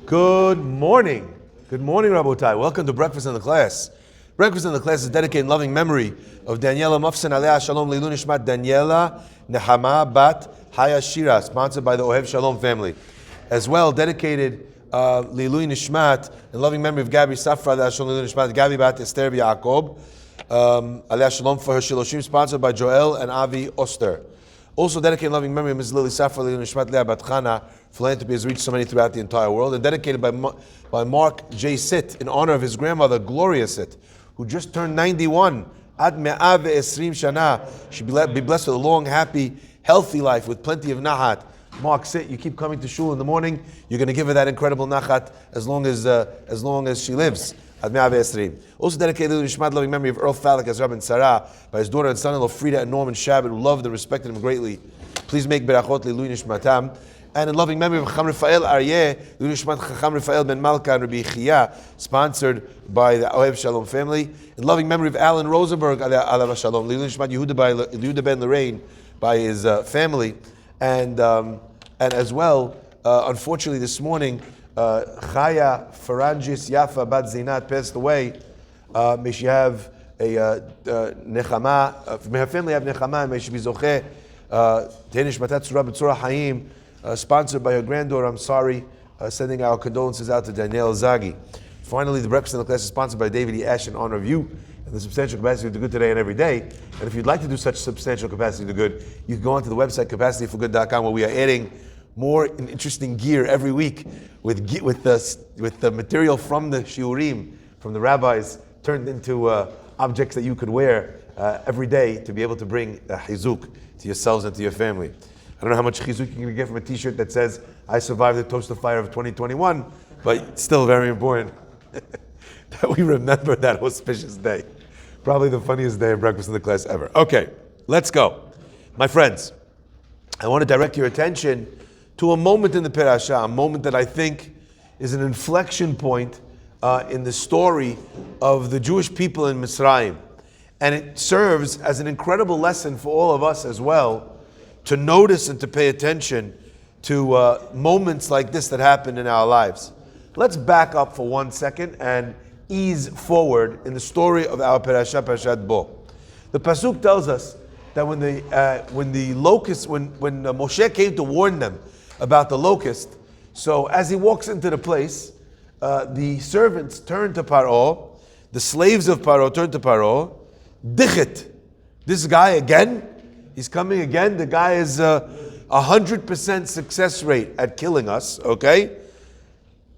Good morning. Good morning, Rabotai. Welcome to Breakfast in the Class. Breakfast in the Class is dedicated in loving memory of Daniela Mufsin Alea Shalom Leilu Nishmat Daniela Nehama Bat Haya Shira, sponsored by the Ohev Shalom family. As well, dedicated Leilu Nishmat in loving memory of Gabi Safra Alea Shalom Leilu Nishmat Gabi Bat Esther Yaakov Alea Shalom for her Shiloshim, sponsored by Joel and Avi Oster. Also dedicated in loving memory of Ms. Lily Safra Leilu Nishmat Leah Bat Chana. Philanthropy has reached so many throughout the entire world, and dedicated by Mark J. Sitt in honor of his grandmother, Gloria Sitt, who just turned 91. Ad me'ah ve'esrim shana. She be blessed with a long, happy, healthy life with plenty of nahat. Mark Sitt, you keep coming to shul in the morning, you're going to give her that incredible nahat as long as she lives. Ad me'ah ve'esrim. Also dedicated to Nishmat, loving memory of Earl Falak as Rabbi Sarah, by his daughter and son-in-law Frida and Norman Shabbat, who loved and respected him greatly. Please make berachot Leilu Nishmatam. And in loving memory of Chacham Rafael Aryeh, Nishmat Chacham Rafael ben Malka and Rabbi Chia, sponsored by the Ohev Shalom family. In loving memory of Alan Rosenberg, Alav Shalom, Nishmat Yehuda ben Lorraine, by his family. And as well, unfortunately this morning, Chaya Farangis Yafa Bat Zinat passed away. May she have a Nechama, may her family have Nechama, and may she be Zocheh, Tenish Matat Surah B'Tzorah Hayim, sponsored by her granddaughter. I'm sorry, sending our condolences out to Danielle Zagi. Finally, the Breakfast in the Class is sponsored by David E. Ash in honor of you and the substantial capacity to do good today and every day. And if you'd like to do such substantial capacity to do good, you can go onto the website capacityforgood.com, where we are adding more interesting gear every week with the material from the shiurim, from the rabbis, turned into objects that you could wear every day to be able to bring chizuk to yourselves and to your family. I don't know how much chizuk you can get from a t-shirt that says, I survived the toaster fire of 2021, but it's still very important that we remember that auspicious day. Probably the funniest day of Breakfast in the Class ever. Okay, let's go. My friends, I want to direct your attention to a moment in the Perashah, a moment that I think is an inflection point in the story of the Jewish people in Mitzrayim. And it serves as an incredible lesson for all of us as well, to notice and to pay attention to moments like this that happen in our lives. Let's back up for 1 second and ease forward in the story of our Parashat Bo. The pasuk tells us that when Moshe came to warn them about the locust, so as he walks into the place, the servants turn to Paro, the slaves of Paro turn to Paro. Dichit, this guy again. He's coming again. The guy is 100% success rate at killing us. Okay.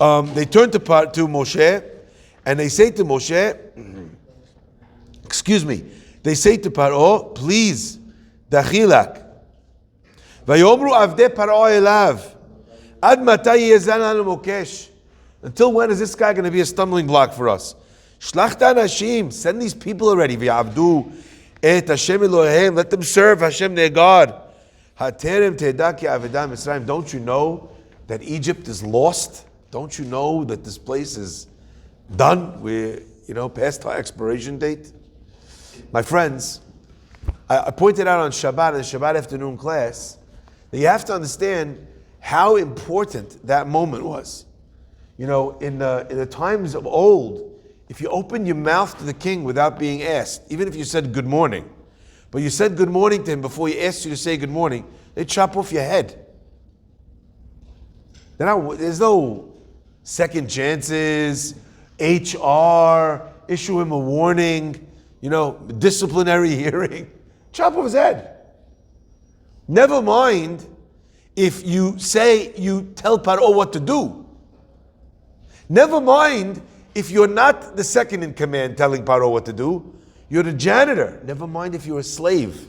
They turn to Moshe, and they say to Moshe, they say to Paro, please, dachilak. Vayomru avdei Paro elav, ad matai yezan lanu mokesh. Until when is this guy going to be a stumbling block for us? Shlach anashim, send these people already. V'yavdu et Hashem Eloheim, let them serve Hashem their God. Haterem te'edah ki avedah Mitzrayim. Don't you know that Egypt is lost? Don't you know that this place is done? We're, past our expiration date. My friends, I pointed out on Shabbat, in the Shabbat afternoon class, that you have to understand how important that moment was. In the times of old, if you opened your mouth to the king without being asked, even if you said good morning, but you said good morning to him before he asked you to say good morning, they'd chop off your head. There's no second chances, HR, issue him a warning, disciplinary hearing. Chop off his head. Never mind if you tell Paro what to do. Never mind if you're not the second in command telling Paro what to do, you're the janitor. Never mind if you're a slave.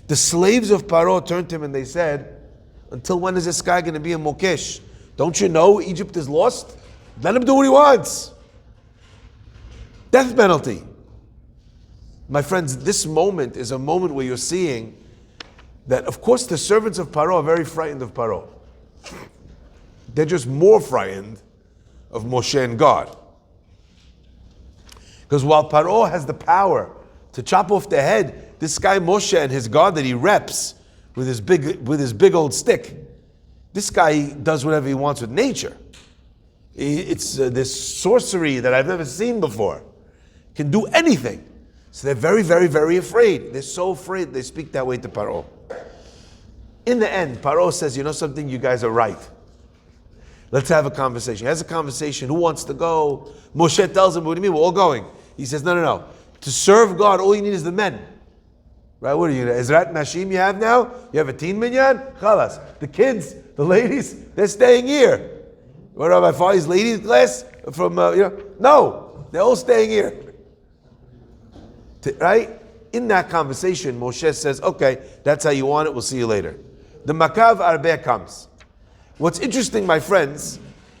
The slaves of Paro turned to him and they said, until when is this guy going to be a Mokesh? Don't you know Egypt is lost? Let him do what he wants. Death penalty. My friends, this moment is a moment where you're seeing that, of course, the servants of Paro are very frightened of Paro. They're just more frightened of Moshe and God. Because while Paro has the power to chop off the head, this guy Moshe and his God that he reps with his big old stick, this guy does whatever he wants with nature. It's this sorcery that I've never seen before. Can do anything. So they're very, very, very afraid. They're so afraid they speak that way to Paro. In the end, Paro says, you know something, you guys are right. Let's have a conversation. He has a conversation. Who wants to go? Moshe tells him, what do you mean? We're all going. He says, no. To serve God, all you need is the men. Right? What are you, Ezrat Nashim you have now? You have a teen minyan? Chalas. The kids, the ladies, they're staying here. What Rabbi Farhi's ladies class? No, they're all staying here. Right? In that conversation, Moshe says, okay, that's how you want it, we'll see you later. The Makav Arbeh comes. What's interesting, my friends,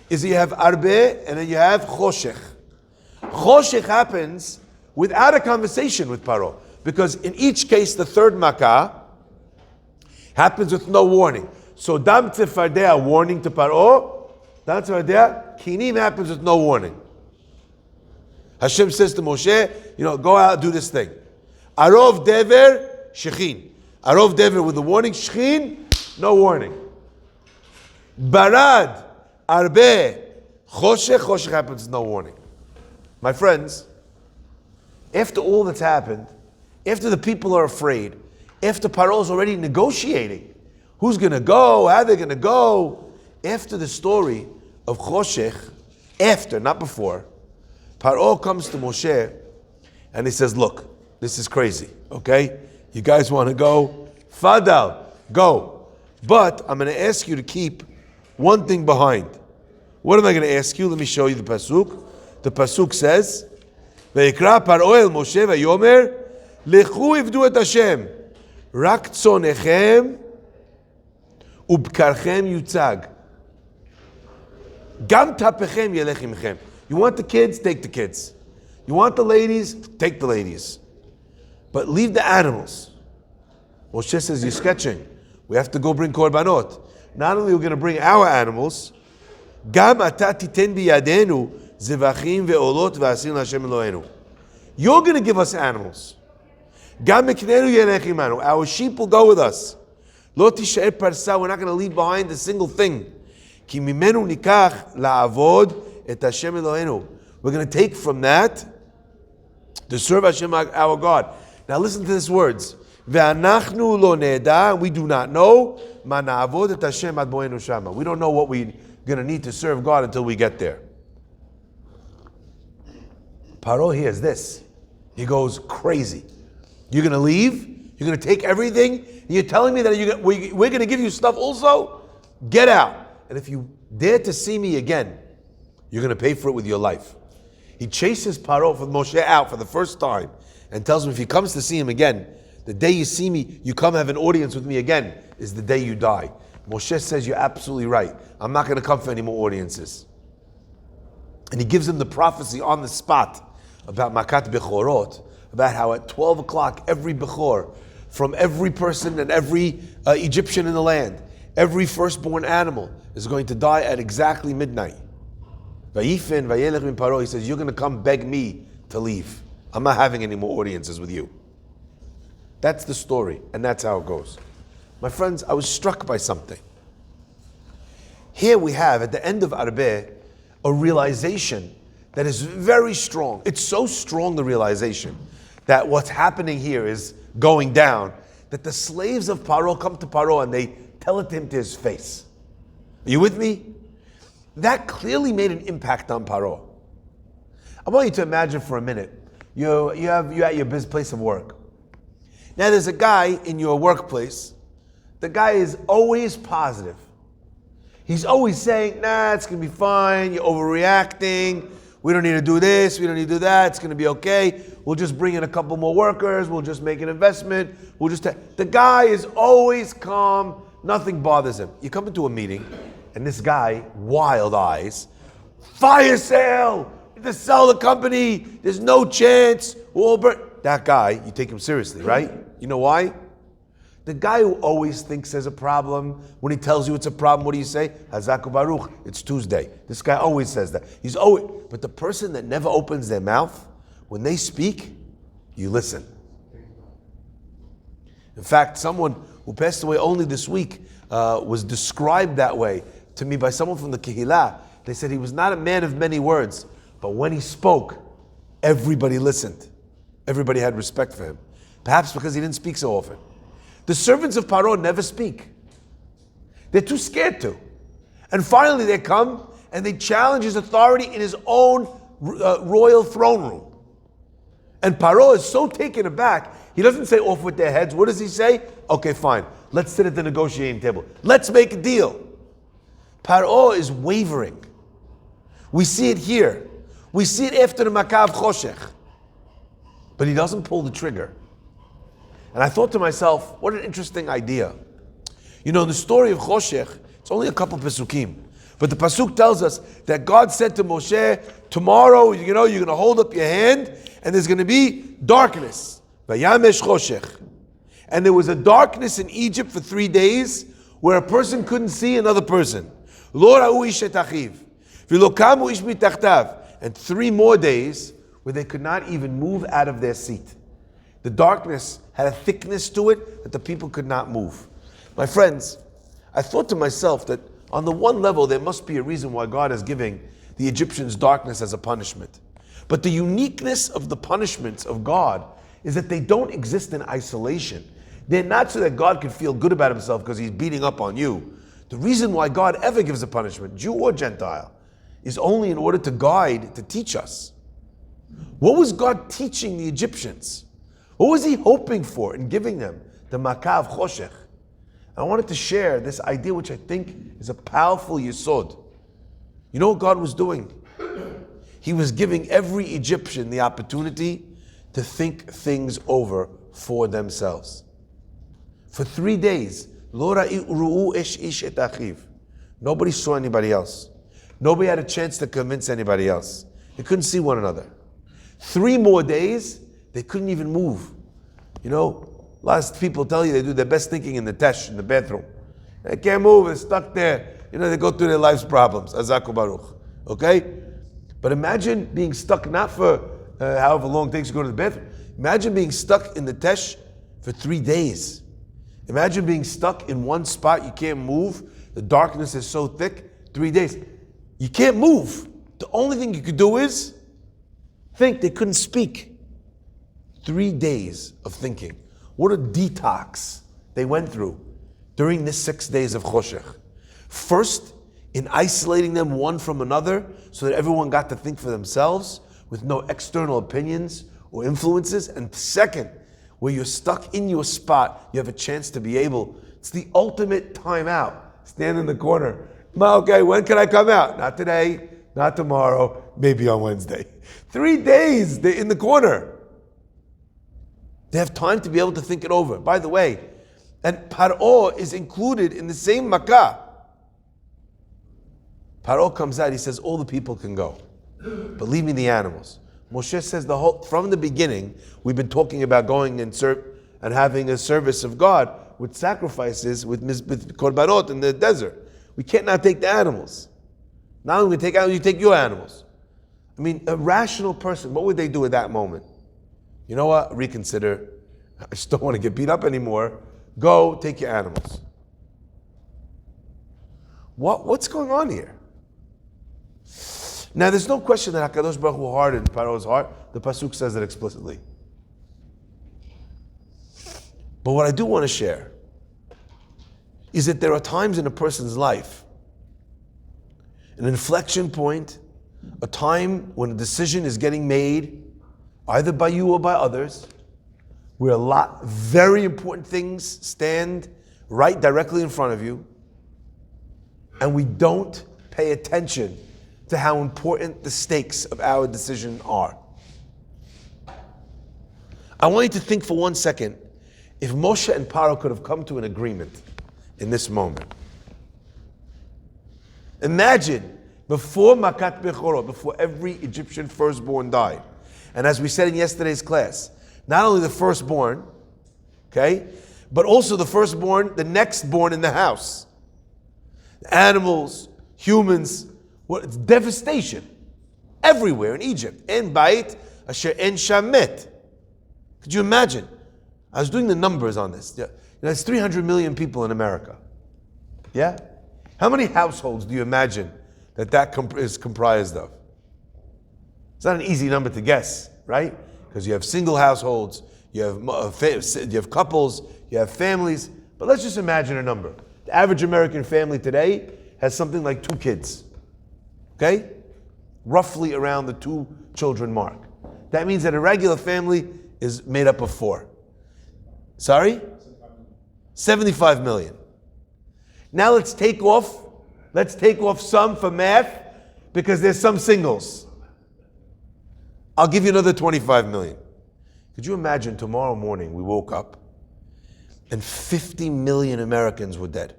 is you have Arbeh and then you have Choshech. Choshech happens without a conversation with Paro. Because in each case, the third Makkah happens with no warning. So Dam Tzefardea, warning to Paro. Dam Tzefardea, Kinim happens with no warning. Hashem says to Moshe, go out, do this thing. Arov Dever, Shechin. Arov Dever with the warning, Shechin, no warning. Barad, Arbe, Choshech happens, no warning. My friends, after all that's happened, after the people are afraid, after Paro's already negotiating, who's going to go, how they're going to go, after the story of Choshech, after, not before, Paro comes to Moshe and he says, look, this is crazy, okay? You guys want to go? Fadal, go. But I'm going to ask you to keep one thing behind. What am I going to ask you? Let me show you the pasuk. The pasuk says, "Vayikra Paro el Moshe vayomer lechu ivdu et Hashem rak tzonechem ubkarchem yutzag gam tapechem yelech imchem." You want the kids? Take the kids. You want the ladies? Take the ladies. But leave the animals. Moshe says, you're sketching. We have to go bring korbanot. Not only are we going to bring our animals, gam ata titen biyadenu zevachim ve'olot v'asin l'Hashem Eloheinu. You're going to give us animals. Gam miknenu yelech imanu. Our sheep will go with us. Lo tishaer parsa. We're not going to leave behind a single thing. Ki mimenu nikach la'avod et Hashem Eloheinu. We're going to take from that to serve Hashem our God. Now listen to these words. Ve'anachnu lo neda. We do not know. Ma na'avod et Hashem ad moenu shama. We don't know what we're going to need to serve God until we get there. Paro hears this. He goes crazy. You're going to leave? You're going to take everything? You're telling me that we're going to give you stuff also? Get out. And if you dare to see me again, you're going to pay for it with your life. He chases Paro from Moshe out for the first time and tells him if he comes to see him again, the day you see me, you come have an audience with me again, is the day you die. Moshe says, you're absolutely right. I'm not going to come for any more audiences. And he gives him the prophecy on the spot about Makat Bechorot, about how at 12 o'clock every Bechor, from every person and every Egyptian in the land, every firstborn animal is going to die at exactly midnight. Vayifin, vayelech min Paro, he says, you're going to come beg me to leave. I'm not having any more audiences with you. That's the story, and that's how it goes. My friends, I was struck by something. Here we have, at the end of Arbeh, a realization that is very strong. It's so strong, the realization, that what's happening here is going down, that the slaves of Paro come to Paro and they tell it to him to his face. Are you with me? That clearly made an impact on Paro. I want you to imagine for a minute, you're at your place of work. Now there's a guy in your workplace. The guy is always positive. He's always saying, nah, it's going to be fine, you're overreacting, we don't need to do this, we don't need to do that, it's going to be okay, we'll just bring in a couple more workers, we'll just make an investment, the guy is always calm, nothing bothers him. You come into a meeting, and this guy, wild eyes, fire sale, to sell the company, there's no chance, that guy, you take him seriously, right? You know why? The guy who always thinks there's a problem, when he tells you it's a problem, what do you say? Hazaku Baruch, it's Tuesday. This guy always says that. But the person that never opens their mouth, when they speak, you listen. In fact, someone who passed away only this week was described that way to me by someone from the Kehillah. They said he was not a man of many words, but when he spoke, everybody listened. Everybody had respect for him. Perhaps because he didn't speak so often. The servants of Paro never speak. They're too scared to. And finally they come and they challenge his authority in his own royal throne room. And Paro is so taken aback, he doesn't say off with their heads. What does he say? Okay, fine. Let's sit at the negotiating table. Let's make a deal. Paro is wavering. We see it here. We see it after the Makav Choshech. But he doesn't pull the trigger. And I thought to myself, what an interesting idea. You know, in the story of Choshech, it's only a couple Pesukim. But the Pasuk tells us that God said to Moshe, tomorrow, you're going to hold up your hand and there's going to be darkness. Vayamesh Choshech. And there was a darkness in Egypt for 3 days where a person couldn't see another person. Lo ra'u ish et achiv. V'lo kamu ish mitachtav. And 3 more days where they could not even move out of their seat. The darkness had a thickness to it that the people could not move. My friends, I thought to myself that on the one level there must be a reason why God is giving the Egyptians darkness as a punishment. But the uniqueness of the punishments of God is that they don't exist in isolation. They're not so that God can feel good about himself because he's beating up on you. The reason why God ever gives a punishment, Jew or Gentile, is only in order to guide, to teach us. What was God teaching the Egyptians? What was he hoping for in giving them the Makav Choshech? I wanted to share this idea which I think is a powerful yesod. You know what God was doing? He was giving every Egyptian the opportunity to think things over for themselves. For 3 days, Lo ra'u ish et achiv. Nobody saw anybody else. Nobody had a chance to convince anybody else. They couldn't see one another. 3 more days, they couldn't even move. You know, a lot of people tell you they do their best thinking in the tesh, in the bathroom. They can't move, they're stuck there. You know, they go through their life's problems. Azaku Baruch. Okay? But imagine being stuck not for however long it takes to go to the bathroom. Imagine being stuck in the tesh for 3 days. Imagine being stuck in one spot, you can't move. The darkness is so thick, 3 days. You can't move. The only thing you could do is think. They couldn't speak. 3 days of thinking. What a detox they went through during this 6 days of Choshech. First, in isolating them one from another so that everyone got to think for themselves with no external opinions or influences. And second, where you're stuck in your spot, you have a chance to be able, it's the ultimate time out. Stand in the corner. Okay, when can I come out? Not today, not tomorrow, maybe on Wednesday. 3 days, they're in the corner. They have time to be able to think it over. By the way, and Paro is included in the same Makkah. Paro comes out, he says, all the people can go, but leave me the animals. Moshe says from the beginning, we've been talking about going and having a service of God with sacrifices, with korbanot in the desert. We can't now take the animals. Now we take animals, you take your animals. I mean, a rational person, what would they do at that moment? You know what? Reconsider. I just don't want to get beat up anymore. Go, take your animals. What's going on here? Now, there's no question that HaKadosh Baruch Hu hardened Paro's heart. The Pasuk says it explicitly. But what I do want to share is that there are times in a person's life, an inflection point, a time when a decision is getting made, either by you or by others, where very important things stand right directly in front of you, and we don't pay attention to how important the stakes of our decision are. I want you to think for 1 second, if Moshe and Paro could have come to an agreement in this moment. Imagine, before Makat Bechorot, before every Egyptian firstborn died, and as we said in yesterday's class, not only the firstborn, okay, but also the firstborn, the next born in the house. Animals, humans, it's devastation everywhere in Egypt. En bait asher en shamet. Could you imagine? I was doing the numbers on this. It's 300 million people in America. Yeah? How many households do you imagine is comprised of. It's not an easy number to guess, right? Because you have single households, you have couples, you have families. But let's just imagine a number. The average American family today has something like 2 kids. Okay? Roughly around the 2 children mark. That means that a regular family is made up of 4. Sorry? 75 million. Now let's take off some for math because there's some singles. I'll give you another 25 million. Could you imagine tomorrow morning we woke up and 50 million Americans were dead?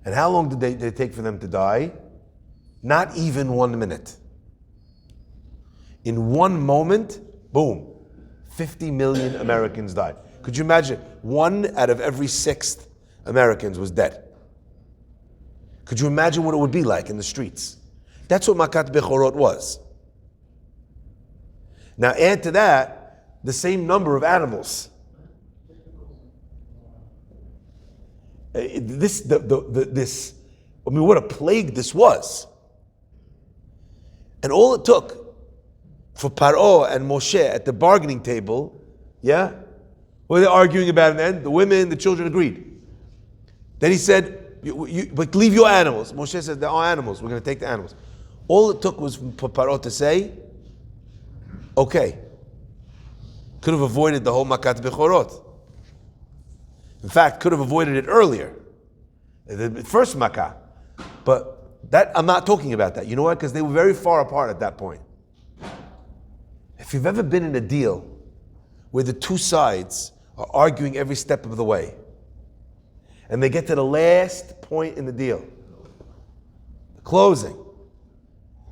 And how long did it take for them to die? Not even 1 minute. In 1 moment, boom, 50 million Americans died. Could you imagine? 1 out of every 6 Americans was dead. Could you imagine what it would be like in the streets? That's what Makat Bechorot was. Now add to that the same number of animals. What a plague this was. And all it took for Paro and Moshe at the bargaining table, what were they arguing about in the end? The women, the children agreed. Then he said, but leave your animals. Moshe said, there are animals, we're going to take the animals. All it took was for Paro to say, okay. Could have avoided the whole Makat Bechorot. In fact, could have avoided it earlier. The first Makkah. But that I'm not talking about that. You know why? Because they were very far apart at that point. If you've ever been in a deal where the 2 sides are arguing every step of the way, and they get to the last point in the deal, the closing,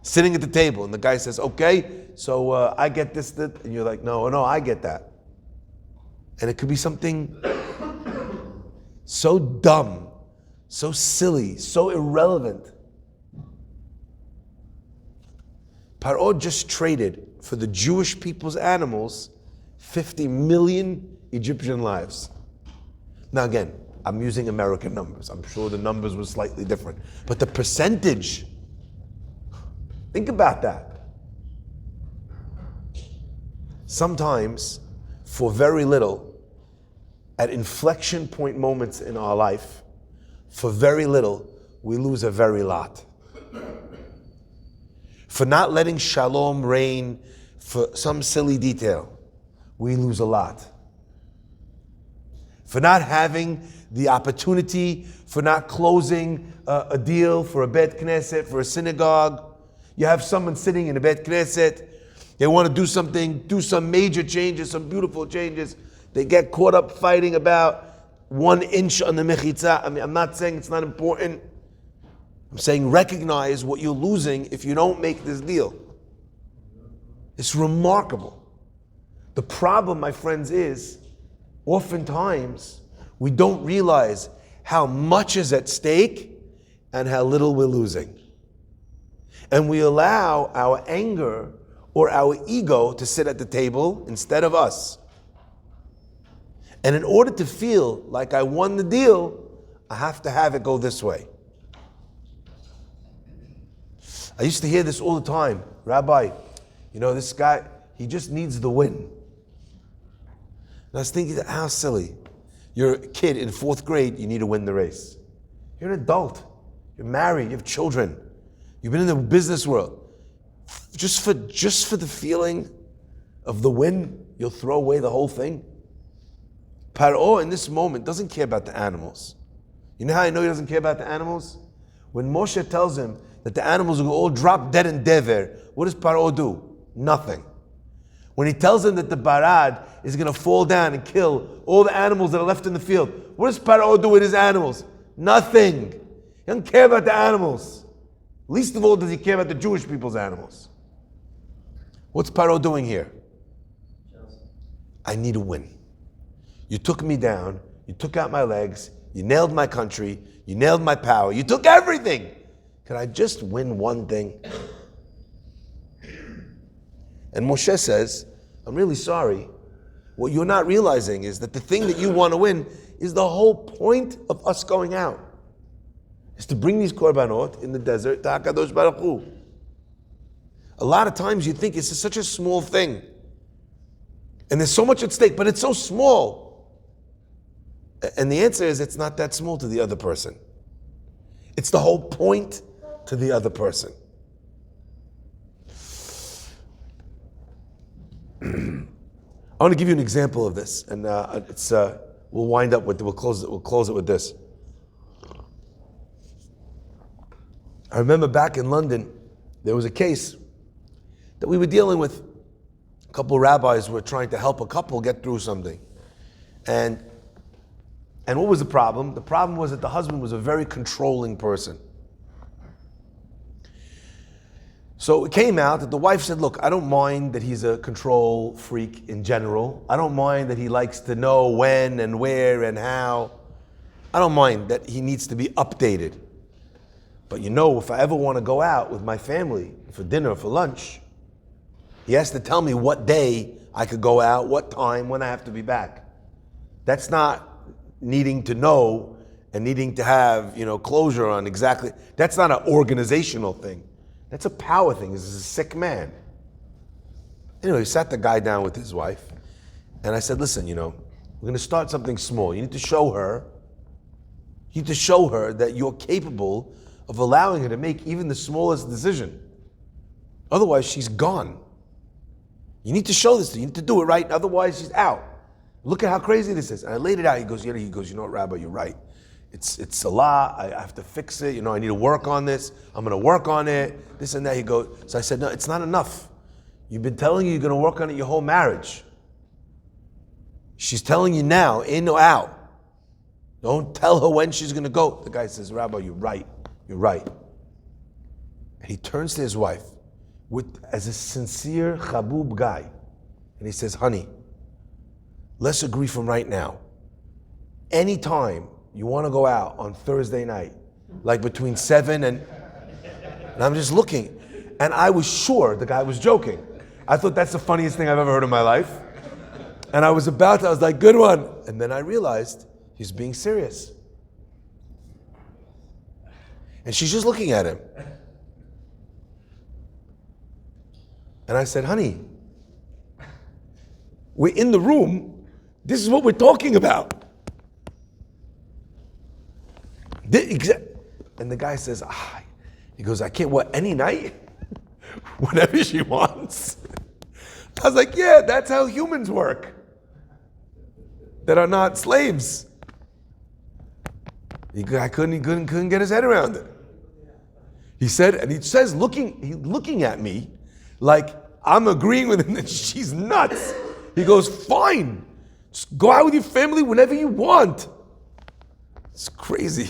sitting at the table, and the guy says, okay, so I get this, and you're like, no, I get that. And it could be something so dumb, so silly, so irrelevant. Paro just traded for the Jewish people's animals 50 million Egyptian lives. Now again, I'm using American numbers. I'm sure the numbers were slightly different. But the percentage, think about that. Sometimes, for very little, at inflection point moments in our life, for very little, we lose a very lot. For not letting shalom reign for some silly detail, we lose a lot. For not having the opportunity, for not closing a deal for a Bet Knesset, for a synagogue. You have someone sitting in a Bet Knesset, they want to do something, do some major changes, some beautiful changes. They get caught up fighting about 1 inch on the mechitza. I mean, I'm not saying it's not important. I'm saying recognize what you're losing if you don't make this deal. It's remarkable. The problem, my friends, is oftentimes we don't realize how much is at stake and how little we're losing. And we allow our anger or our ego to sit at the table instead of us. And in order to feel like I won the deal, I have to have it go this way. I used to hear this all the time. Rabbi, this guy, he just needs the win. And I was thinking, how silly. You're a kid in 4th grade, you need to win the race. You're an adult. You're married, you have children. You've been in the business world. Just for the feeling of the win, you'll throw away the whole thing. Paro in this moment doesn't care about the animals. You know how I know he doesn't care about the animals? When Moshe tells him that the animals will all drop dead in Dever, what does Paro do? Nothing. When he tells him that the Barad is going to fall down and kill all the animals that are left in the field, what does Paro do with his animals? Nothing. He doesn't care about the animals. Least of all does he care about the Jewish people's animals. What's Paro doing here? I need a win. You took me down, you took out my legs, you nailed my country, you nailed my power, you took everything. Can I just win one thing? And Moshe says, I'm really sorry. What you're not realizing is that the thing that you want to win is the whole point of us going out. is to bring these korbanot in the desert to HaKadosh Baruch Hu. A lot of times you think it's such a small thing. And there's so much at stake, but it's so small. And the answer is it's not that small to the other person. It's the whole point to the other person. I want to give you an example of this, and we'll close it with this. I remember back in London, there was a case that we were dealing with. A couple of rabbis were trying to help a couple get through something. And what was the problem? The problem was that the husband was a very controlling person. So it came out that the wife said, look, I don't mind that he's a control freak in general. I don't mind that he likes to know when and where and how. I don't mind that he needs to be updated. But if I ever want to go out with my family for dinner or for lunch, he has to tell me what day I could go out, what time, when I have to be back. That's not needing to know and needing to have, closure on exactly. That's not an organizational thing. That's a power thing. This is a sick man. Anyway, he sat the guy down with his wife, and I said, listen, we're going to start something small. You need to show her that you're capable of allowing her to make even the smallest decision. Otherwise, she's gone. You need to show this to her. You need to do it right. Otherwise, she's out. Look at how crazy this is. And I laid it out. He goes, you know what, Rabbi, you're right. It's a lot. I have to fix it. I need to work on this. I'm going to work on it. This and that. He goes. So I said, no, it's not enough. You've been telling you're going to work on it your whole marriage. She's telling you now, in or out. Don't tell her when she's going to go. The guy says, Rabbi, you're right. You're right. And he turns to his wife as a sincere chabub guy. And he says, honey, let's agree from right now. Anytime you want to go out on Thursday night, like between 7 and I'm just looking. And I was sure the guy was joking. I thought that's the funniest thing I've ever heard in my life. And I was like, good one. And then I realized he's being serious. And she's just looking at him. And I said, honey, we're in the room. This is what we're talking about. And the guy says, he goes, I can't, any night? Whenever she wants. I was like, yeah, that's how humans work. That are not slaves. He couldn't get his head around it. He said, and he says, looking at me, like I'm agreeing with him that she's nuts. He goes, fine, just go out with your family whenever you want. It's crazy.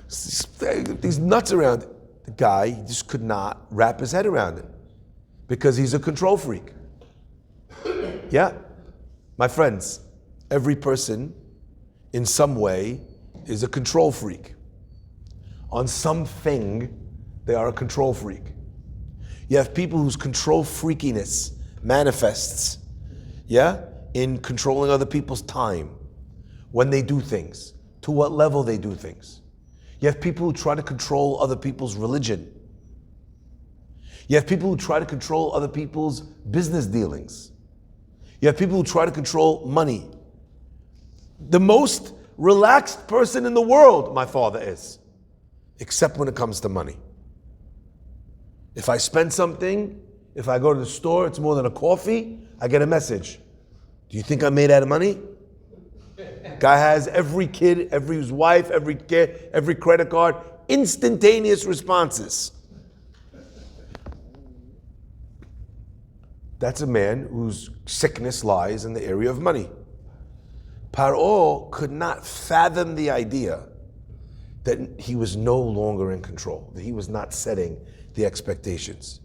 These nuts around it. The guy just could not wrap his head around it because he's a control freak. Yeah, my friends, every person in some way is a control freak. On something, they are a control freak. You have people whose control freakiness manifests, in controlling other people's time, when they do things, to what level they do things. You have people who try to control other people's religion. You have people who try to control other people's business dealings. You have people who try to control money. The most relaxed person in the world, my father is, except when it comes to money. If I spend something, if I go to the store, it's more than a coffee, I get a message. Do you think I'm made out of money? Guy has every kid, every wife, every kid, every credit card, instantaneous responses. That's a man whose sickness lies in the area of money. Paro could not fathom the idea that he was no longer in control, that he was not setting the expectations.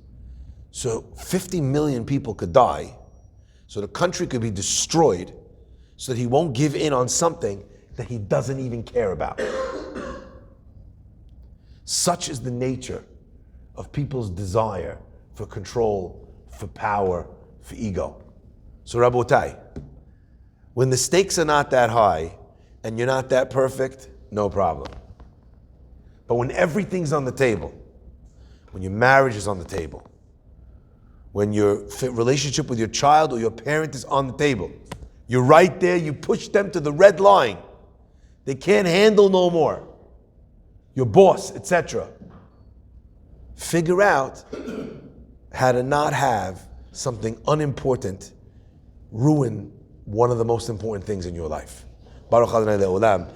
So 50 million people could die, so the country could be destroyed, so that he won't give in on something that he doesn't even care about. Such is the nature of people's desire for control, for power, for ego. So Rabotai, when the stakes are not that high and you're not that perfect, no problem. But when everything's on the table, when your marriage is on the table, when your relationship with your child or your parent is on the table, you're right there, you push them to the red line. They can't handle no more. Your boss, etc. Figure out how to not have something unimportant ruin one of the most important things in your life. Baruch Adonai Le'olam.